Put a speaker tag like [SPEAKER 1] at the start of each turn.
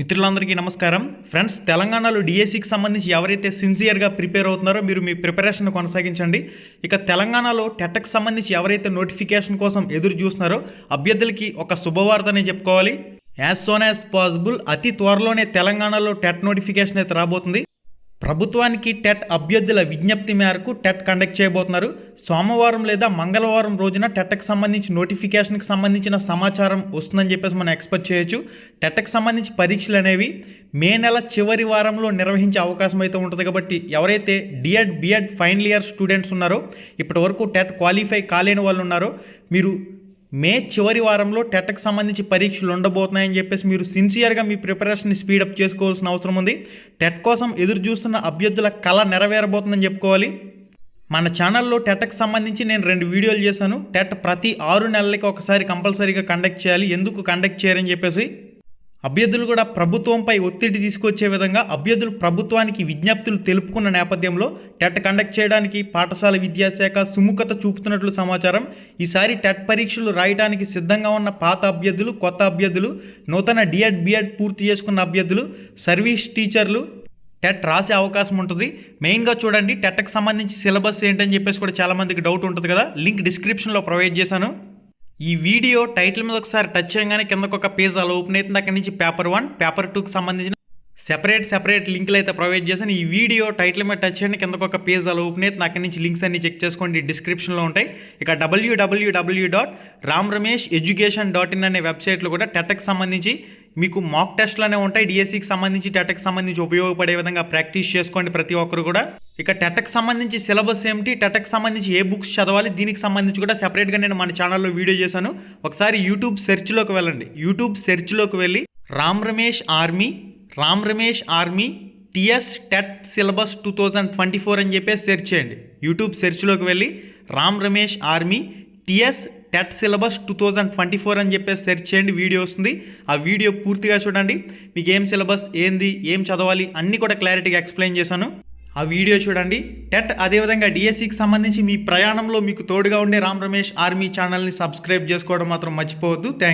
[SPEAKER 1] మిత్రులందరికీ నమస్కారం ఫ్రెండ్స్. తెలంగాణలో డిఎస్సికి సంబంధించి ఎవరైతే సిన్సియర్గా ప్రిపేర్ అవుతున్నారో మీరు మీ ప్రిపరేషన్ కొనసాగించండి. ఇక తెలంగాణలో టెట్కి సంబంధించి ఎవరైతే నోటిఫికేషన్ కోసం ఎదురు చూస్తున్నారో అభ్యర్థులకి ఒక శుభవార్తనే చెప్పుకోవాలి. యాజ్ సోన్ యాజ్ పాసిబుల్ అతి త్వరలోనే తెలంగాణలో టెట్ నోటిఫికేషన్ అయితే రాబోతుంది. ప్రభుత్వానికి టెట్ అభ్యర్థుల విజ్ఞప్తి మేరకు టెట్ కండక్ట్ చేయబోతున్నారు. సోమవారం లేదా మంగళవారం రోజున టెట్కి సంబంధించి నోటిఫికేషన్కి సంబంధించిన సమాచారం వస్తుందని చెప్పేసి మనం ఎక్స్పెక్ట్ చేయొచ్చు. టెట్కి సంబంధించి పరీక్షలు అనేవి మే నెల చివరి వారంలో నిర్వహించే అవకాశం అయితే ఉంటుంది. కాబట్టి ఎవరైతే D Ed B Ed final year students ఉన్నారో, ఇప్పటి వరకు టెట్ క్వాలిఫై కాలేని వాళ్ళు ఉన్నారో, మీరు మే చివరి వారంలో టెట్కి సంబంధించి పరీక్షలు ఉండబోతున్నాయని చెప్పేసి మీరు సిన్సియర్గా మీ ప్రిపరేషన్ని స్పీడప్ చేసుకోవాల్సిన అవసరం ఉంది. టెట్ కోసం ఎదురు చూస్తున్న అభ్యర్థుల కళ నెరవేరబోతుందని చెప్పుకోవాలి. మన ఛానల్లో టెట్కి సంబంధించి నేను 2 వీడియోలు చేశాను. టెట్ ప్రతి 6 నెలలకి ఒకసారి కంపల్సరీగా కండక్ట్ చేయాలి. ఎందుకు కండక్ట్ చేయరని చెప్పేసి అభ్యర్థులు కూడా ప్రభుత్వంపై ఒత్తిడి తీసుకొచ్చే విధంగా అభ్యర్థులు ప్రభుత్వానికి విజ్ఞప్తులు తెలుపుకున్న నేపథ్యంలో టెట్ కండక్ట్ చేయడానికి పాఠశాల విద్యాశాఖ సుముఖత చూపుతున్నట్లు సమాచారం. ఈసారి టెట్ పరీక్షలు రాయడానికి సిద్ధంగా ఉన్న పాత అభ్యర్థులు, కొత్త అభ్యర్థులు, నూతన డిఎడ్ బిఎడ్ పూర్తి చేసుకున్న అభ్యర్థులు, సర్వీస్ టీచర్లు టెట్ రాసే అవకాశం ఉంటుంది. మెయిన్గా చూడండి, టెట్కి సంబంధించి సిలబస్ ఏంటని చెప్పేసి కూడా చాలామందికి డౌట్ ఉంటుంది కదా. లింక్ డిస్క్రిప్షన్లో ప్రొవైడ్ చేశాను. ఈ వీడియో టైటిల్ మీద ఒకసారి టచ్ చేయగానే కిందకు ఒక పేజ్ అలా ఓపెన్ అవుతుంది. అక్కడి నుంచి పేపర్ 1, పేపర్ 2కి సంబంధించిన సెపరేట్ లింకులు అయితే ప్రొవైడ్ చేశాను. ఈ వీడియో టైటిల్ మీద టచ్ చేయండి, కిందకు ఒక పేజ్ అలా ఓపెన్ అవుతుంది. అక్కడి నుంచి లింక్స్ అన్ని చెక్ చేసుకోండి, డిస్క్రిప్షన్లో ఉంటాయి. ఇక www.ramramesheducation.in అనే వెబ్సైట్లో కూడా టెట్కి సంబంధించి మీకు మాక్ టెస్ట్లోనే ఉంటాయి. డిఎస్సికి సంబంధించి టెట్కి సంబంధించి ఉపయోగపడే విధంగా ప్రాక్టీస్ చేసుకోండి ప్రతి ఒక్కరు కూడా. ఇక టెట్కి సంబంధించి సిలబస్ ఏమిటి, టెట్కి సంబంధించి ఏ బుక్స్ చదవాలి, దీనికి సంబంధించి కూడా సెపరేట్గా నేను మన ఛానల్లో వీడియో చేశాను. ఒకసారి యూట్యూబ్ సెర్చ్లోకి వెళ్ళండి. యూట్యూబ్ సెర్చ్లోకి వెళ్ళి Ram Ramesh army TS TET syllabus 2024 అని చెప్పేసి సెర్చ్ చేయండి. యూట్యూబ్ సెర్చ్లోకి వెళ్ళి Ram Ramesh army TS TET syllabus 2024 అని చెప్పేసి సెర్చ్ చేయండి. వీడియో వస్తుంది. ఆ వీడియో పూర్తిగా చూడండి. మీకు ఏం సిలబస్, ఏంది, ఏం చదవాలి అన్నీ కూడా క్లారిటీగా ఎక్స్ప్లెయిన్ చేశాను. ఆ వీడియో చూడండి. టెట్ అదేవిధంగా డిఎస్సికి సంబంధించి మీ ప్రయాణంలో మీకు తోడుగా ఉండే రామ్ రమేష్ ఆర్మీ ఛానల్ని సబ్స్క్రైబ్ చేసుకోవడం మాత్రం మర్చిపోవద్దు. Thank you.